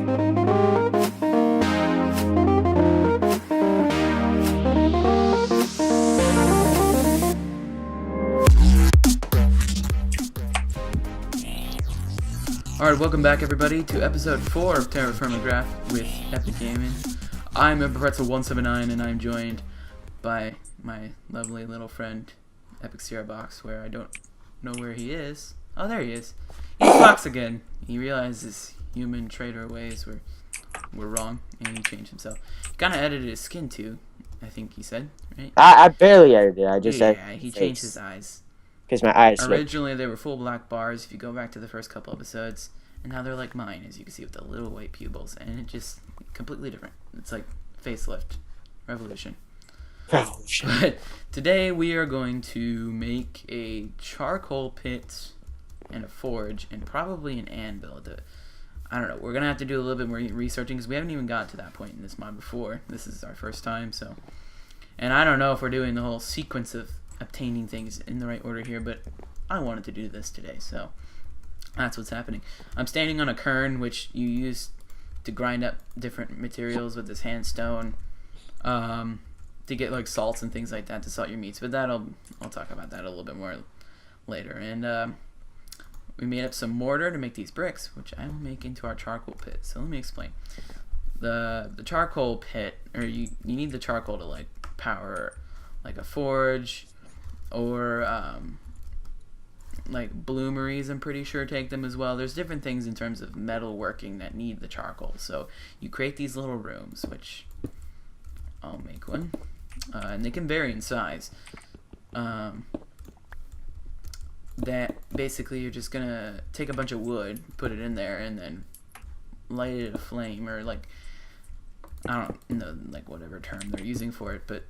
Alright, welcome back everybody to episode 4 of TerraFirmaCraft with EPICgamin. I'm Ep4 and I'm joined by my lovely little friend EPICgamin, where I don't know where he is. Oh, there he is. He's Fox again. He realizes human trader ways were wrong, and he changed himself. He kind of edited his skin too, I think he said, right? I barely edited it. I just he changed his eyes. Because my eyes Originally, they were full black bars, if you go back to the first couple episodes. And now they're like mine, as you can see, with the little white pupils. And it just completely different. It's like facelift. Revolution. But today we are going to make a charcoal pit and a forge and probably an anvil. I don't know. We're going to have to do a little bit more researching because we haven't even got to that point in this mod before. This is our first time, so. And I don't know if we're doing the whole sequence of obtaining things in the right order here, but I wanted to do this today, so that's what's happening. I'm standing on a quern, which you use to grind up different materials with this handstone, to get like salts and things like that to salt your meats. But I'll talk about that a little bit more later. And we made up some mortar to make these bricks, which I will make into our charcoal pit. So let me explain. The charcoal pit, or you need the charcoal to like power like a forge. Or like bloomeries, I'm pretty sure, take them as well. There's different things in terms of metal working that need the charcoal. So you create these little rooms, which I'll make one, and they can vary in size. That basically you're just gonna take a bunch of wood, put it in there, and then light it a flame, or like I don't know, like whatever term they're using for it, but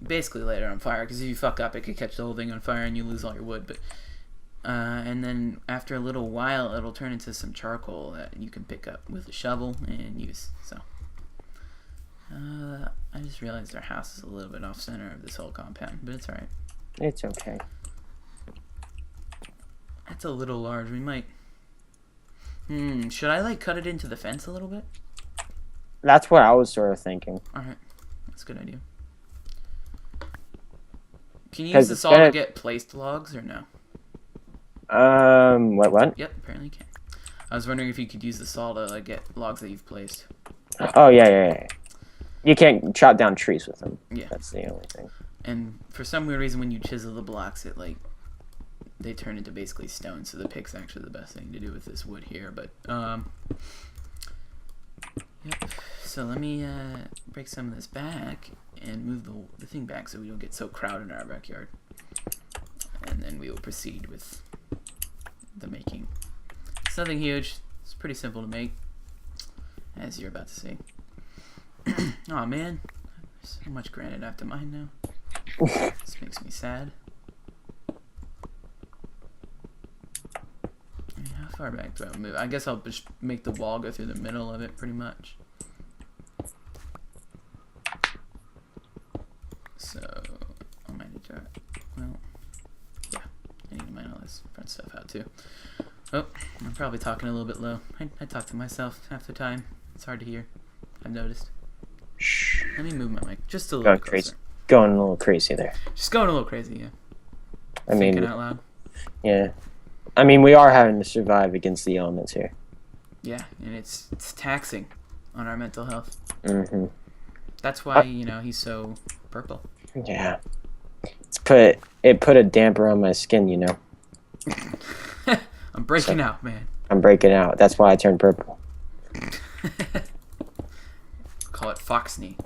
basically light it on fire, because if you fuck up it could catch the whole thing on fire and you lose all your wood. But and then after a little while it'll turn into some charcoal that you can pick up with a shovel and use. So I just realized our house is a little bit off center of this whole compound, but it's alright. It's okay. That's a little large. We might should I like cut it into the fence a little bit? That's what I was sort of thinking. Alright, that's a good idea. Can you use the saw to get placed logs or no? What? Yep, apparently you can. I was wondering if you could use the saw to like get logs that you've placed. Oh yeah. You can't chop down trees with them. Yeah, that's the only thing. And for some weird reason, when you chisel the blocks, it like they turn into basically stone. So the pick's actually the best thing to do with this wood here. But yep. So let me break some of this back and move the thing back so we don't get so crowded in our backyard. And then we will proceed with the making. It's nothing huge. It's pretty simple to make, as you're about to see. Oh man, so much granite I have to mine now. This makes me sad. I mean, how far back do I move? I guess I'll just make the wall go through the middle of it, pretty much. So, I might need to, well, yeah, I need to mine all this front stuff out too. Oh, I'm probably talking a little bit low. I talk to myself half the time. It's hard to hear, I've noticed. Shh. Let me move my mic just a little bit closer. Going a little crazy there. Just going a little crazy, yeah. I mean, thinking out loud. Yeah. I mean, we are having to survive against the elements here. Yeah, and it's taxing on our mental health. Mm-hmm. That's why, he's so purple. Yeah. It put a damper on my skin, I'm breaking out, man. I'm breaking out. That's why I turned purple. Call it Foxney.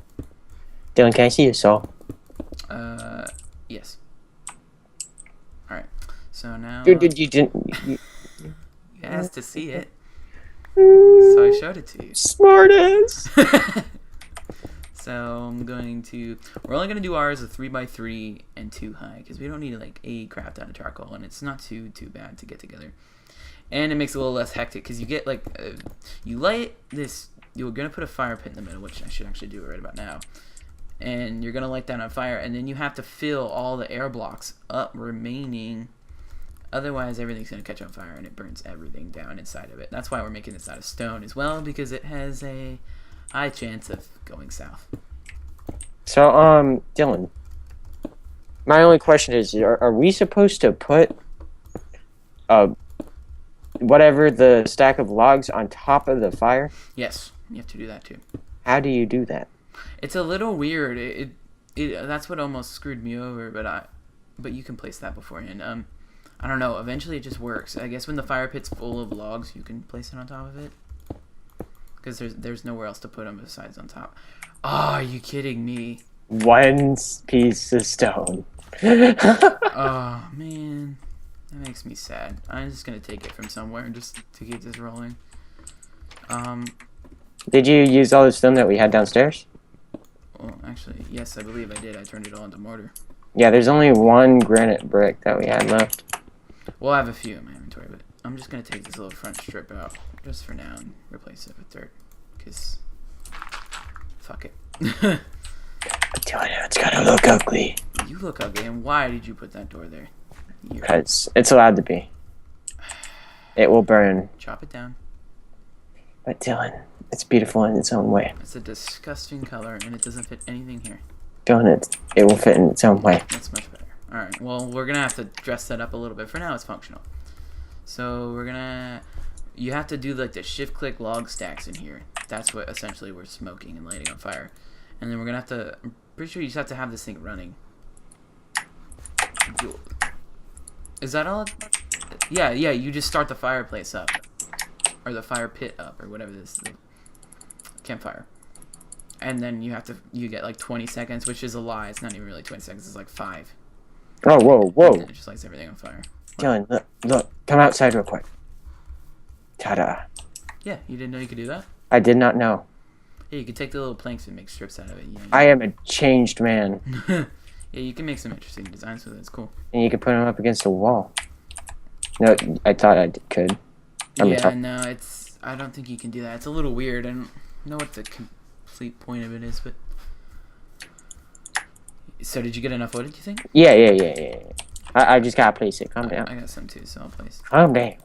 Dylan, can I see your saw? Yes. Alright. So now... Dude, you didn't... You asked to see it. So I showed it to you. Smartass! So I'm going to... We're only going to do ours a 3x3 and 2 high, because we don't need like a craft out of charcoal, and it's not too bad to get together. And it makes it a little less hectic, because you get like... you light this... You're going to put a fire pit in the middle, which I should actually do right about now. And you're going to light that on fire, and then you have to fill all the air blocks up remaining Otherwise, everything's going to catch on fire and it burns everything down inside of it. That's why we're making this out of stone as well, because it has a high chance of going south. So, Dylan, my only question is, are we supposed to put whatever the stack of logs on top of the fire? Yes, you have to do that too. How do you do that? It's a little weird. That's what almost screwed me over, but you can place that beforehand. I don't know. Eventually, it just works. I guess when the fire pit's full of logs, you can place it on top of it, because there's nowhere else to put them besides on top. Oh, are you kidding me? One piece of stone. Oh man, that makes me sad. I'm just gonna take it from somewhere just to keep this rolling. Did you use all the stone that we had downstairs? Well, actually, yes, I believe I did. I turned it all into mortar. Yeah, there's only one granite brick that we had left. Well, I have a few in my inventory, but I'm just gonna take this little front strip out just for now and replace it with dirt, because fuck it. I'm telling you, it's gonna look ugly. You look ugly, and why did you put that door there? Because it's allowed to be. It will burn. Chop it down. But Dylan, it's beautiful in its own way. It's a disgusting color, and it doesn't fit anything here. Dylan, it will fit in its own way. That's much better. Alright, well, we're gonna have to dress that up a little bit. For now, it's functional. So, you have to do, like, the shift-click log stacks in here. That's what, essentially, we're smoking and lighting on fire. And then we're gonna have to, I'm pretty sure you just have to have this thing running. Is that all? Yeah, you just start the fireplace up. Or the fire pit up, or whatever this is. The campfire. And then you get like 20 seconds, which is a lie. It's not even really 20 seconds, it's like 5. Oh, whoa. And then it just lights everything on fire. Dylan, look. Come outside real quick. Ta-da. Yeah, you didn't know you could do that? I did not know. Yeah, you could take the little planks and make strips out of it. Yeah, I am a changed man. yeah, you can make some interesting designs with it. It's cool. And you can put them up against a wall. No, I thought I could. Yeah, no, I don't think you can do that. It's a little weird. I don't know what the complete point of it is, but... So, did you get enough wood, do you think? Yeah. I just gotta place it. Calm down. I got some too, so I'll place. Calm down.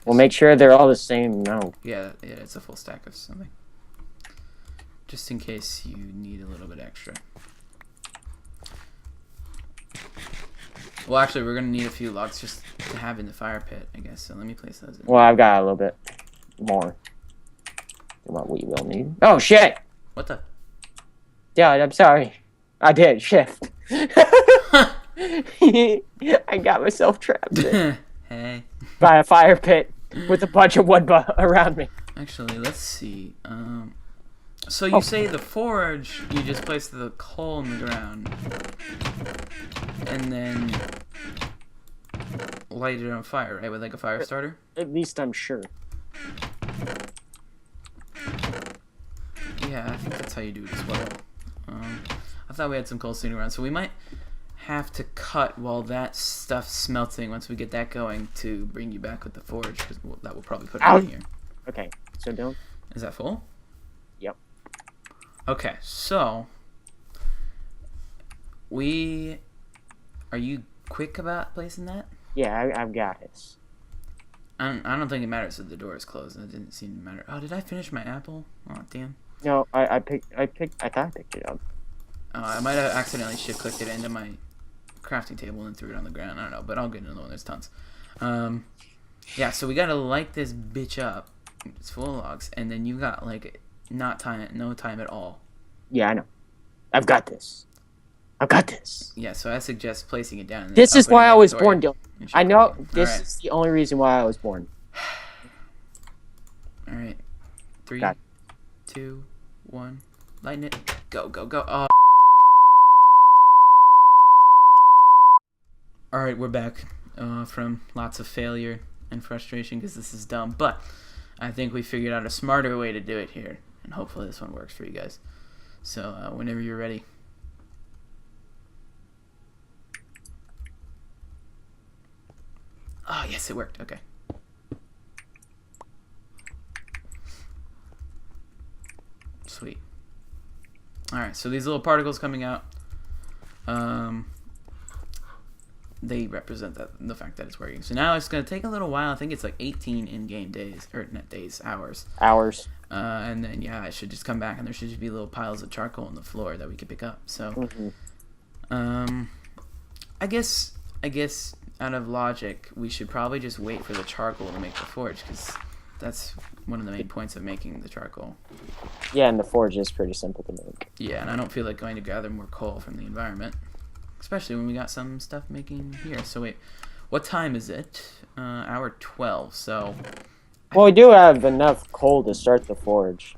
We'll make sure they're all the same. No. Yeah, it's a full stack of something. Just in case you need a little bit extra. Well, actually, we're gonna need a few logs just to have in the fire pit, I guess. So let me place those in. Well, I've got a little bit more than what we will need. Oh, shit! What the? Yeah, I'm sorry. I did. Shift. I got myself trapped Hey. by a fire pit with a bunch of wood around me. Actually, let's see. So you say the forge, you just place the coal in the ground, and then light it on fire, right? With like a fire starter? At least I'm sure. Yeah, I think that's how you do it as well. I thought we had some coal sitting around, so we might have to cut while that stuff's smelting once we get that going to bring you back with the forge, because that will probably put it in here. Okay, so don't. Is that full? Yep. Okay, so are you quick about placing that? Yeah, I've got this. I don't think it matters that the door is closed. It didn't seem to matter. Oh, did I finish my apple? Oh, damn. No, I thought I picked it up. I might have accidentally shift-clicked it into my crafting table and threw it on the ground. I don't know, but I'll get another one. There's tons. Yeah, so we gotta light this bitch up. It's full of logs, and then you got like no time at all. Yeah, I know. I've got this. Yeah, so I suggest placing it down. And This is why I was born, Dylan. And I know this is the only reason why I was born. All right, 3, Got 2, 1, lighten it. Go. Oh. All right, we're back from lots of failure and frustration because this is dumb, but I think we figured out a smarter way to do it here, and hopefully this one works for you guys. So whenever you're ready. Oh, yes, it worked. Okay. Sweet. All right, so these little particles coming out, they represent the fact that it's working. So now it's going to take a little while. I think it's like 18 in-game days, or not days, hours. Hours. And then, yeah, I should just come back, and there should just be little piles of charcoal on the floor that we could pick up. So, I guess out of logic, we should probably just wait for the charcoal to make the forge, because that's one of the main points of making the charcoal. Yeah, and the forge is pretty simple to make. Yeah, and I don't feel like going to gather more coal from the environment, especially when we got some stuff making here. So wait, what time is it? Hour 12, so... Well, we do have enough coal to start the forge.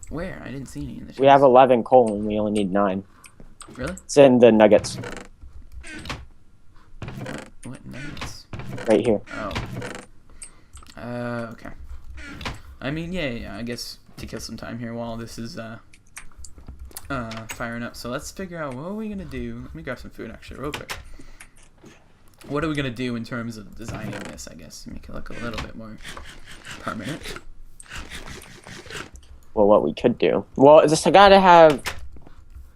Where? I didn't see any in the We have 11 coal and we only need 9. Really? It's in the nuggets. What nuggets? Right here. Oh. Okay. I mean, yeah, I guess to kill some time here while this is, firing up. So let's figure out what are we gonna do. Let me grab some food, actually, real quick. What are we gonna do in terms of designing this, I guess, to make it look a little bit more permanent? Well, what we could do. Well, just I gotta have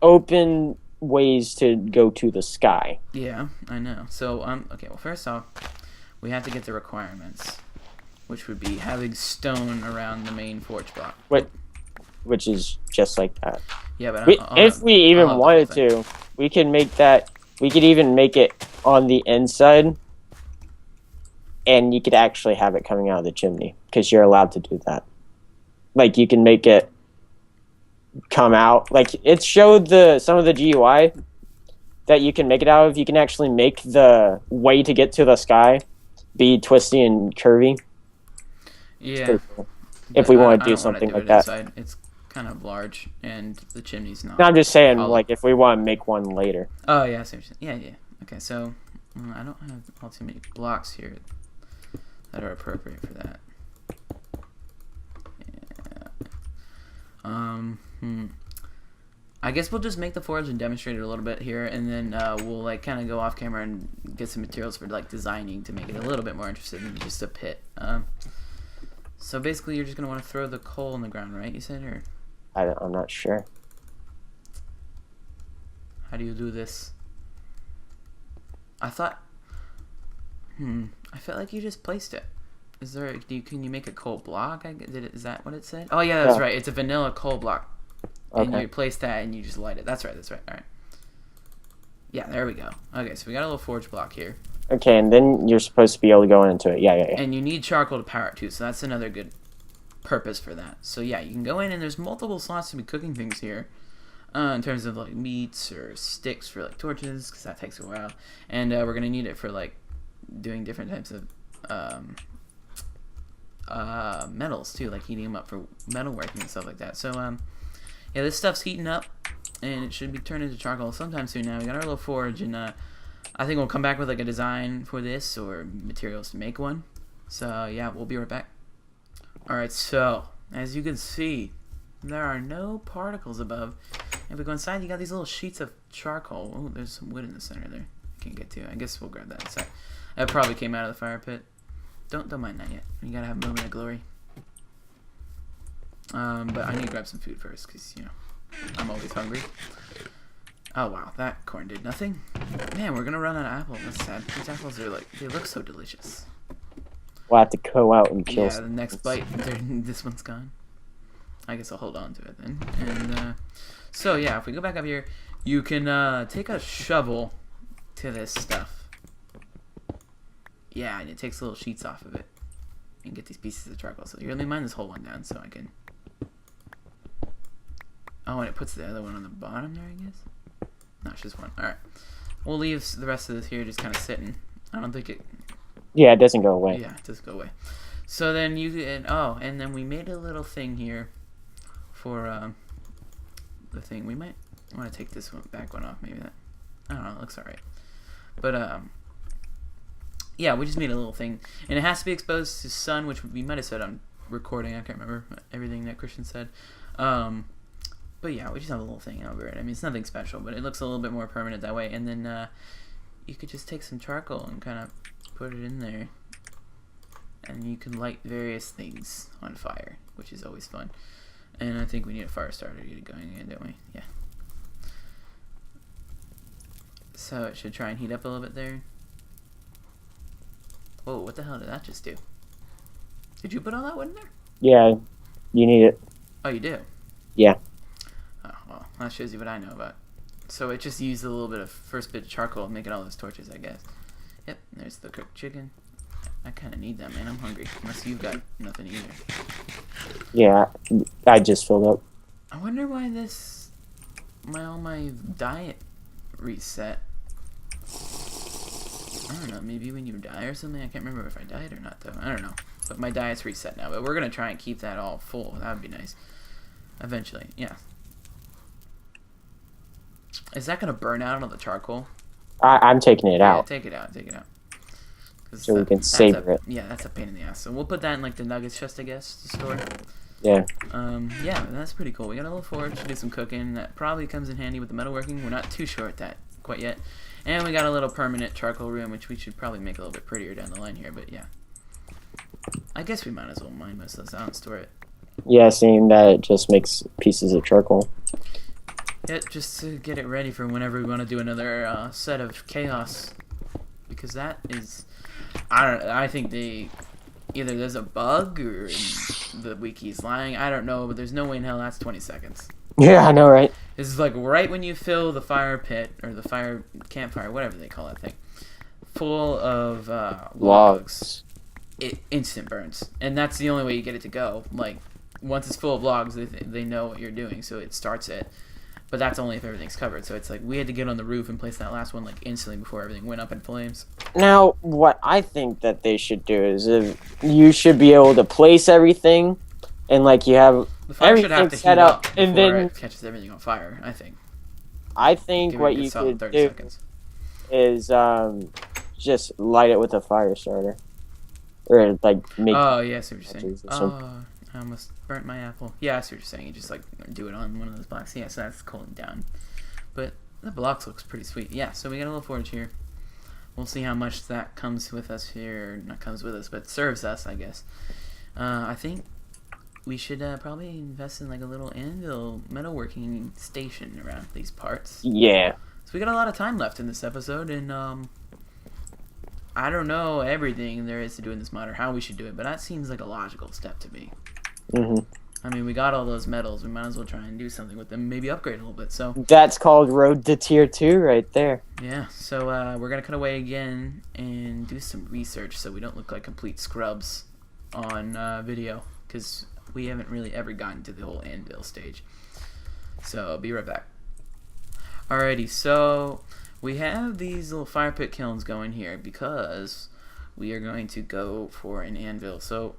open ways to go to the sky. Yeah, I know. So, okay, well, first off, we have to get the requirements, which would be having stone around the main forge block. Which is just like that. Yeah, but if we even wanted to, we can make that. We could even make it on the inside, and you could actually have it coming out of the chimney because you're allowed to do that. Like you can make it come out. Like it showed some of the GUI that you can make it out of. You can actually make the way to get to the sky be twisty and curvy. Yeah. Cool. If we want to do something like that. Inside. It's kind of large, and the chimney's not. No, I'm just saying, like, if we want to make one later. Oh, yeah, yeah. Okay, so I don't have all too many blocks here that are appropriate for that. Yeah. I guess we'll just make the forge and demonstrate it a little bit here, and then we'll, like, kind of go off camera and get some materials for, like, designing to make it a little bit more interesting than just a pit. So basically, you're just going to want to throw the coal on the ground, right, you said, or...? I'm not sure. How do you do this? I thought... I felt like you just placed it. Is there... Can you make a coal block? Is that what it said? Oh, yeah, that's right. It's a vanilla coal block. Okay. And you place that and you just light it. That's right. All right. Yeah, there we go. Okay, so we got a little forge block here. Okay, and then you're supposed to be able to go into it. Yeah. And you need charcoal to power it, too, so that's another good purpose for that. So yeah, you can go in and there's multiple slots to be cooking things here, in terms of like meats or sticks for like torches, because that takes a while, and we're gonna need it for like doing different types of metals too, like heating them up for metalworking and stuff like that. So yeah, this stuff's heating up and it should be turned into charcoal sometime soon. Now we got our little forge, and I think we'll come back with like a design for this or materials to make one. So yeah, we'll be right back. Alright, so, as you can see, there are no particles above. If we go inside, you got these little sheets of charcoal. Oh, there's some wood in the center there. Can't get to. I guess we'll grab that inside. That probably came out of the fire pit. Don't mind that yet. You gotta have a moment of glory. But I need to grab some food first, because, you know, I'm always hungry. Oh, wow, that corn did nothing. Man, we're gonna run out of apples. That's sad. These apples are like, they look so delicious. We'll have to go out and kill. Yeah, the next bite, this one's gone. I guess I'll hold on to it then. And so yeah, if we go back up here, you can take a shovel to this stuff. Yeah, and it takes little sheets off of it and get these pieces of charcoal. So let me mine this whole one down so I can. Oh, and it puts the other one on the bottom there, I guess. No, it's just one. All right, we'll leave the rest of this here just kind of sitting. I don't think it. Yeah, it doesn't go away. Yeah, it doesn't go away. So then and then we made a little thing here for the thing. We might want to take this back one off. Maybe that. I don't know. It looks alright. But yeah, we just made a little thing, and it has to be exposed to sun, which we might have said on recording. I can't remember everything that Christian said. But yeah, we just have a little thing over it. I mean, it's nothing special, but it looks a little bit more permanent that way. And then you could just take some charcoal and kind of put it in there, and you can light various things on fire, which is always fun. And I think we need a fire starter to get it going again, don't we? Yeah. So it should try and heat up a little bit there. Whoa, what the hell did that just do? Did you put all that wood in there? Yeah, you need it. Oh, you do? Yeah. Oh, well, that shows you what I know about. So it just used a little bit of first bit of charcoal making all those torches, I guess. Yep, there's the cooked chicken. I kind of need that, man. I'm hungry. Unless you've got nothing either. Yeah, I just filled up. I wonder why all my diet reset. I don't know, maybe when you die or something? I can't remember if I died or not, though. I don't know. But my diet's reset now. But we're going to try and keep that all full. That would be nice. Eventually, yeah. Is that going to burn out on the charcoal? I'm taking it out. Yeah, take it out. Take it out. So we can savor it. Yeah, that's a pain in the ass. So we'll put that in, like, the nuggets chest, I guess, to store. Yeah. Yeah, that's pretty cool. We got a little forge to do some cooking. That probably comes in handy with the metalworking. We're not too sure at that quite yet. And we got a little permanent charcoal room, which we should probably make a little bit prettier down the line here, but yeah. I guess we might as well mine most of this out and store it. Yeah, seeing that it just makes pieces of charcoal. Yeah, just to get it ready for whenever we want to do another set of chaos. Because that is... I think either there's a bug or the wiki's lying. I don't know, but there's no way in hell that's 20 seconds. Yeah, I know, right? This is like right when you fill the fire pit, or the fire campfire, whatever they call that thing, full of logs. It instant burns. And that's the only way you get it to go. Like, once it's full of logs, they know what you're doing, so it starts it. But that's only if everything's covered. So it's like we had to get on the roof and place that last one like instantly before everything went up in flames. Now, what I think that they should do is you should be able to place everything, and like you have the fire should have to set heat up, and then it catches everything on fire. I think. What you could do is just light it with a fire starter, or like make. Oh yeah, I see what you're saying. Oh, I almost burnt my apple. Yeah, I see what you're saying. You just like do it on one of those blocks. Yeah, so that's cooling down. But the blocks looks pretty sweet. Yeah, so we got a little forge here. We'll see how much that comes with us here. Not comes with us, but serves us, I guess. I think we should probably invest in like a little anvil metalworking station around these parts. Yeah. So we got a lot of time left in this episode, and I don't know everything there is to do in this mod or how we should do it, but that seems like a logical step to me. Mhm. I mean, we got all those metals. We might as well try and do something with them. Maybe upgrade a little bit. So that's called Road to Tier 2 right there. Yeah. So we're going to cut away again and do some research so we don't look like complete scrubs on video. Because we haven't really ever gotten to the whole anvil stage. So I'll be right back. Alrighty. So we have these little fire pit kilns going here because we are going to go for an anvil. So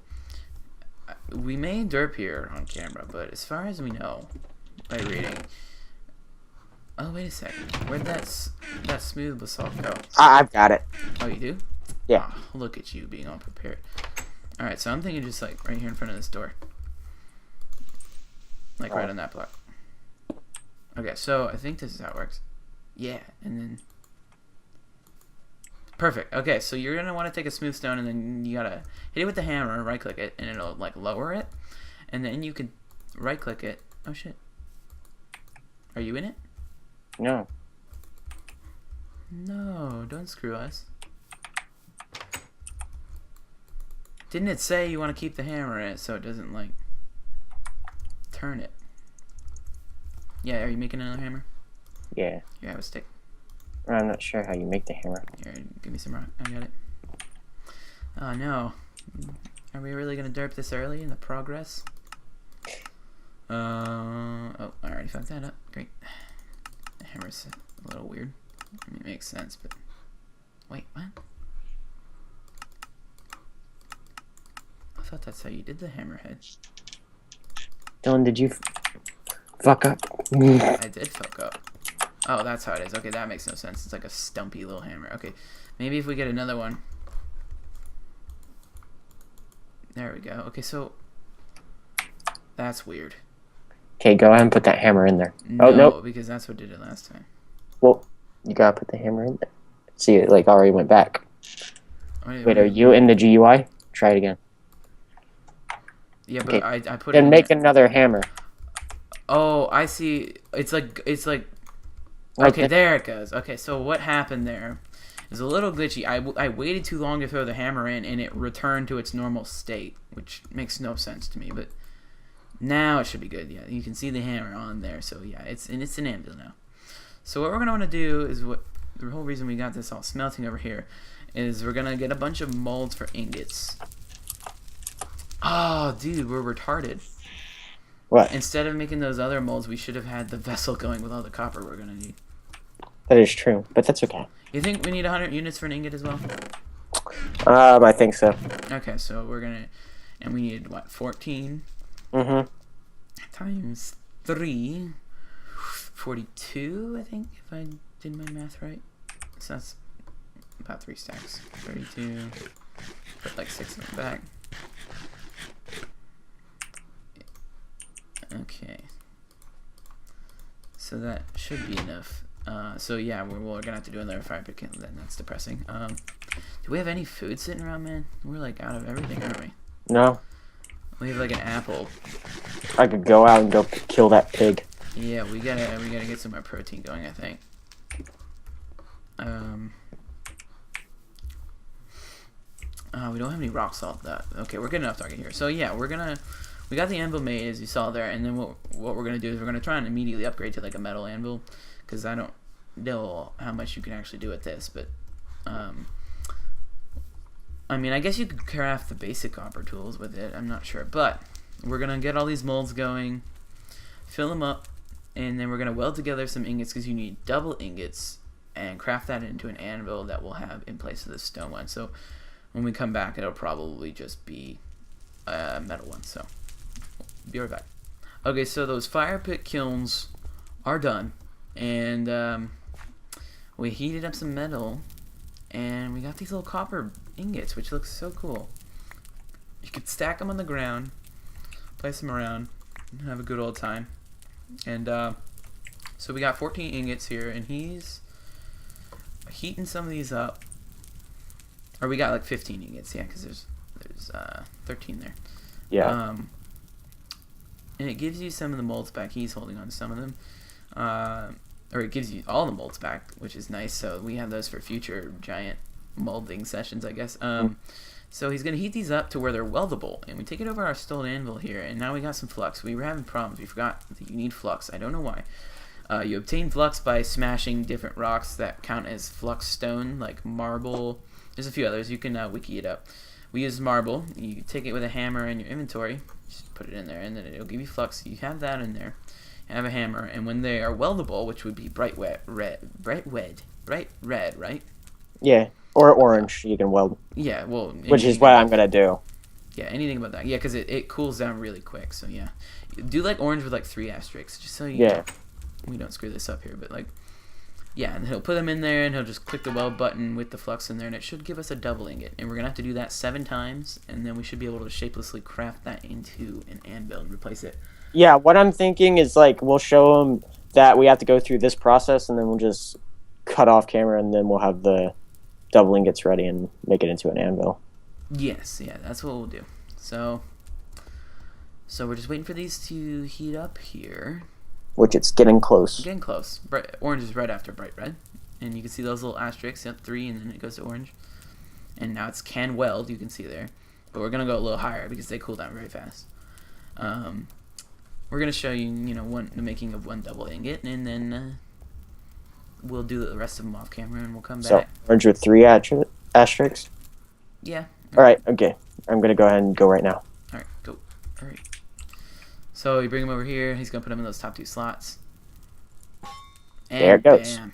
we may derp here on camera, but as far as we know by reading... Oh, wait a second. Where'd that smooth basalt go? I've got it. Oh, you do? Yeah. Oh, look at you being all prepared. Alright, so I'm thinking just like right here in front of this door. Like right on that block. Okay, so I think this is how it works. Yeah, and then... Perfect. Okay, so you're going to want to take a smooth stone, and then you got to hit it with the hammer, right-click it, and it'll, like, lower it. And then you can right-click it. Oh, shit. Are you in it? No. No, don't screw us. Didn't it say you want to keep the hammer in it so it doesn't, like, turn it? Yeah, are you making another hammer? Yeah. You have a stick. I'm not sure how you make the hammer. Here, give me some rock. I got it. Oh no. Are we really gonna derp this early in the progress? Oh, I already fucked that up. Great. The hammer's a little weird. I mean, it makes sense, but... Wait, what? I thought that's how you did the hammerhead. Dylan, did you fuck up? I did fuck up. Oh, that's how it is. Okay, that makes no sense. It's like a stumpy little hammer. Okay, maybe if we get another one. There we go. Okay, so that's weird. Okay, go ahead and put that hammer in there. No, oh, nope. Because that's what did it last time. Well, you gotta put the hammer in there. See, it like already went back. Wait, are you in the GUI? Try it again. Yeah, but okay. I put it in. Then make there. another hammer. Oh, I see. It's like... Right Okay, there it goes. Okay, so what happened there It's a little glitchy. I waited too long to throw the hammer in, and it returned to its normal state, which makes no sense to me. But now it should be good. Yeah, you can see the hammer on there. So yeah, it's an anvil now. So what we're gonna want to do is the whole reason we got this all smelting over here is we're gonna get a bunch of molds for ingots. Oh, dude, we're retarded. What? Instead of making those other molds, we should have had the vessel going with all the copper we're gonna need. That is true, but that's okay. You think we need 100 units for an ingot as well? I think so. Okay, so we're gonna, and we need what, 14 times 3, 42, I think, if I did my math right. So that's about 3 stacks. 32. Put like 6 in the back. Okay. So that should be enough. So yeah, we're gonna have to do another fire pit. Then that's depressing. Do we have any food sitting around, man? We're like out of everything, aren't we? No. We have like an apple. I could go out and go kill that pig. Yeah, we gotta get some more protein going, I think. We don't have any rock salt. Okay, we're good enough target here. So yeah, we got the anvil made as you saw there, and then what we're gonna do is we're gonna try and immediately upgrade to like a metal anvil, because I don't know how much you can actually do with this, but I mean, I guess you could craft the basic copper tools with it. I'm not sure, but we're gonna get all these molds going, fill them up, and then we're gonna weld together some ingots, because you need double ingots, and craft that into an anvil that we'll have in place of the stone one. So when we come back, it'll probably just be a metal one. So be right back. Okay, so those fire pit kilns are done, and we heated up some metal, and we got these little copper ingots, which looks so cool. You could stack them on the ground, place them around, and have a good old time. And so we got 14 ingots here, and he's heating some of these up. Or we got like 15 ingots, yeah, because there's 13 there. Yeah. And it gives you some of the molds back. He's holding on to some of them. Or it gives you all the molds back, which is nice. So we have those for future giant molding sessions, I guess. So he's going to heat these up to where they're weldable. And we take it over our stone anvil here. And now we got some flux. We were having problems. We forgot that you need flux. I don't know why. You obtain flux by smashing different rocks that count as flux stone, like marble. There's a few others. You can wiki it up. We use marble. You take it with a hammer in your inventory. Just put it in there, and then it'll give you flux. You have that in there. You have a hammer, and when they are weldable, which would be bright red, right? Yeah, or orange. You can weld. Yeah, well, which is what I'm gonna do. Yeah, anything about that. Yeah, because it cools down really quick. So yeah, do like orange with like 3 asterisks, just so you know. We don't screw this up here, but like. Yeah, and he'll put them in there, and he'll just click the weld button with the flux in there, and it should give us a double ingot. And we're going to have to do that 7 times, and then we should be able to shapelessly craft that into an anvil and replace it. Yeah, what I'm thinking is, like, we'll show them that we have to go through this process, and then we'll just cut off camera, and then we'll have the double ingots ready and make it into an anvil. Yes, yeah, that's what we'll do. So we're just waiting for these to heat up here. Which it's getting close. Getting close. Orange is right after bright red. And you can see those little asterisks. Yep, 3, and then it goes to orange. And now it's can weld, you can see there. But we're going to go a little higher because they cool down very fast. We're going to show you, the making of 1 double ingot. And then we'll do the rest of them off camera, and we'll come back. So, orange with 3 asterisks? Yeah. Alright, okay. I'm going to go ahead and go right now. Alright, go. Alright. So you bring him over here. He's gonna put him in those top 2 slots. And there it goes. Bam.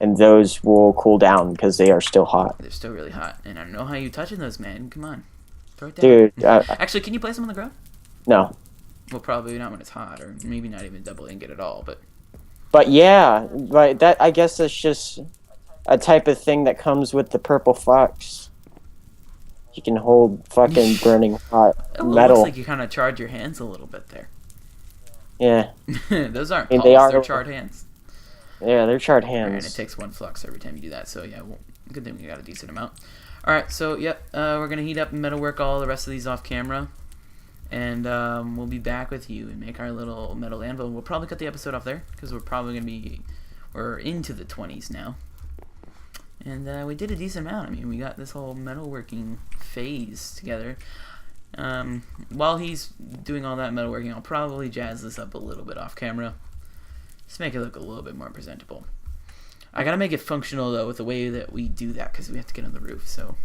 And those will cool down because they are still hot. They're still really hot. And I don't know how you touching those, man. Come on, throw it down. Dude. Actually, can you place them on the ground? No. Well, probably not when it's hot, or maybe not even double ingot at all. But yeah, but that I guess that's just a type of thing that comes with the purple fox. You can hold fucking burning hot metal. It looks like you kind of charred your hands a little bit there. Yeah. Those aren't I mean, they're charred hands. Yeah, they're charred hands. And it takes 1 flux every time you do that, so yeah, well, good thing we got a decent amount. Alright, so yep, we're going to heat up and metalwork all the rest of these off camera. And we'll be back with you and make our little metal anvil. We'll probably cut the episode off there, because we're probably going to be... We're into the 20s now. And we did a decent amount. I mean, we got this whole metalworking phase together. While he's doing all that metalworking, I'll probably jazz this up a little bit off camera. Just make it look a little bit more presentable. I gotta make it functional, though, with the way that we do that, because we have to get on the roof, so...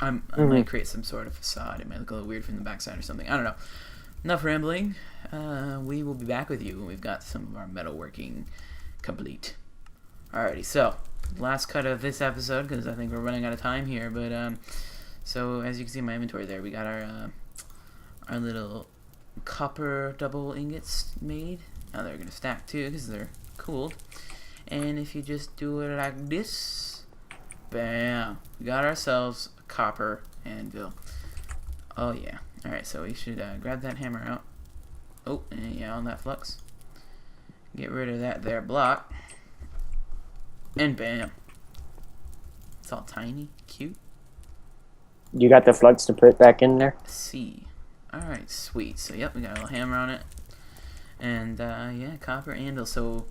I might create some sort of facade. It might look a little weird from the backside or something. I don't know. Enough rambling. We will be back with you when we've got some of our metalworking complete. Alrighty, so... last cut of this episode, because I think we're running out of time here, but so as you can see in my inventory there, we got our little copper double ingots made. Now they're gonna stack too because they're cooled, and if you just do it like this, bam, we got ourselves a copper anvil. Oh yeah. Alright, so we should grab that hammer out. Oh, and yeah, on that flux, get rid of that there block. And bam. It's all tiny, cute. You got the flux to put it back in there? See. Alright, sweet. So, yep, we got a little hammer on it. And, yeah, copper anvil. So,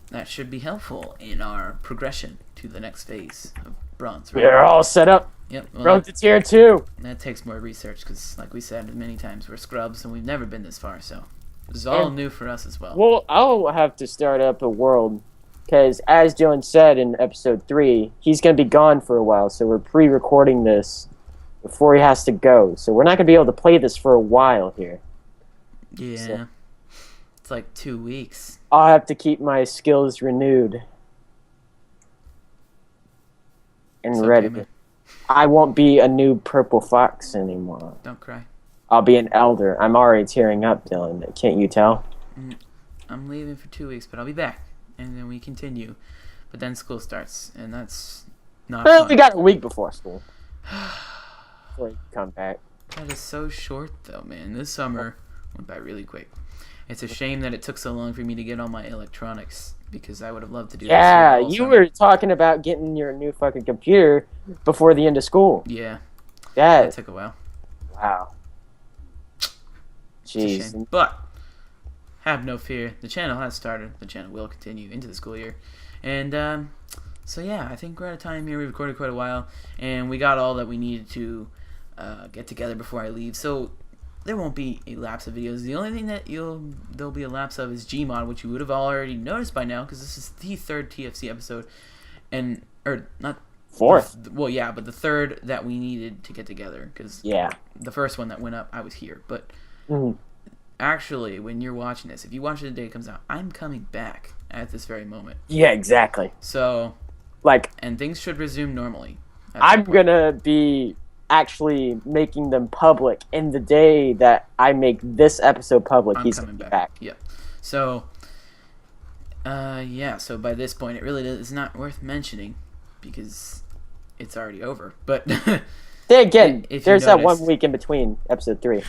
that should be helpful in our progression to the next phase of bronze, right? We're all set up. Yep. Well, Bronze to tier 2. that takes more research because, like we said many times, we're scrubs and we've never been this far. So, this is all new for us as well. Well, I'll have to start up a world. Because, as Dylan said in episode 3, he's going to be gone for a while, so we're pre-recording this before he has to go. So we're not going to be able to play this for a while here. Yeah. So, it's like 2 weeks. I'll have to keep my skills renewed. And It's ready. okay, man. I won't be a new purple fox anymore. Don't cry. I'll be an elder. I'm already tearing up, Dylan. Can't you tell? I'm leaving for 2 weeks, but I'll be back. And then we continue. But then school starts, and that's not Well, fun. we got a week before school. Before you come back. That is so short, though, man. This summer went by really quick. It's a shame that it took so long for me to get all my electronics, because I would have loved to do Yeah, this. you were talking about getting your new fucking computer before the end of school. Yeah, That that took a while. wow. It's a Jeez. shame. But have no fear. The channel has started. The channel will continue into the school year. And so yeah, I think we're out of time here. We recorded quite a while, and we got all that we needed to get together before I leave. So there won't be a lapse of videos. The only thing that there'll be a lapse of is Gmod, which you would have already noticed by now, because this is the 3rd TFC episode, or not 4th. well, yeah, but the 3rd that we needed to get together, because Yeah. the first one that went up, I was here, but. Mhm. Actually, when you're watching this, if you watch it the day it comes out, I'm coming back at this very moment. Yeah, exactly. So, Like, and things should resume normally. I'm gonna be actually making them public in the day that I make this episode public. I'm He's gonna coming be back. back. Yep. So, yeah. So by this point, it really is not worth mentioning because it's already over. But Then again, if you there's that 1 noticed- week in between episode 3.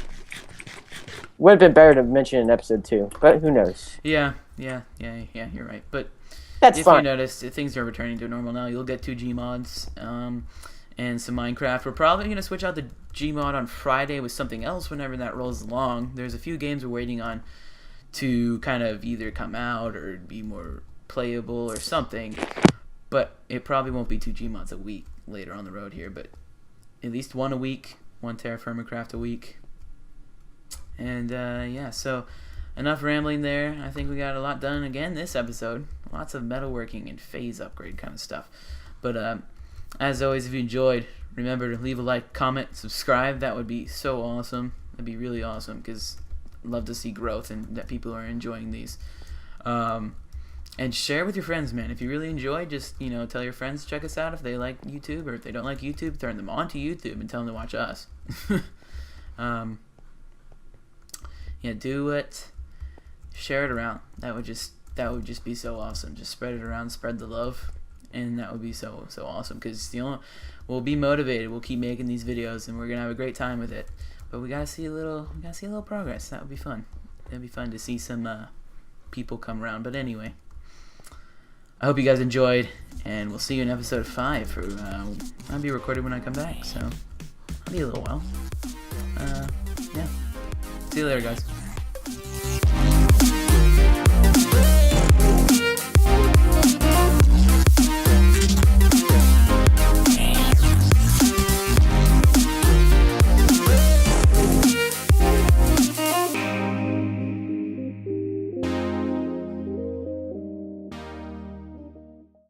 Would have been better to mention in episode 2, but who knows? yeah. You're right. But That's if fine. you noticed, things are returning to normal now. You'll get 2 Gmods and some Minecraft. We're probably going to switch out the Gmod on Friday with something else whenever that rolls along. There's a few games we're waiting on to kind of either come out or be more playable or something. But it probably won't be 2 Gmods a week later on the road here. But at least 1 a week, 1 TerraFirmaCraft a week. And yeah, so enough rambling there. I think we got a lot done again this episode. Lots of metalworking and phase upgrade kind of stuff. But as always, if you enjoyed, remember to leave a like, comment, subscribe. That would be so awesome. That'd be really awesome because I'd love to see growth and that people are enjoying these. And share with your friends, man. If you really enjoy, just tell your friends to check us out if they like YouTube, or if they don't like YouTube, turn them on to YouTube and tell them to watch us. Yeah, do it. Share it around. That would just be so awesome. Just spread it around, spread the love, and that would be so awesome. Because we'll be motivated. We'll keep making these videos, and we're gonna have a great time with it. But we gotta see a little progress. That would be fun. It'd be fun to see some people come around. But anyway, I hope you guys enjoyed, and we'll see you in episode 5. For I'll be recorded when I come back, so it'll be a little while. Yeah. See you later, guys.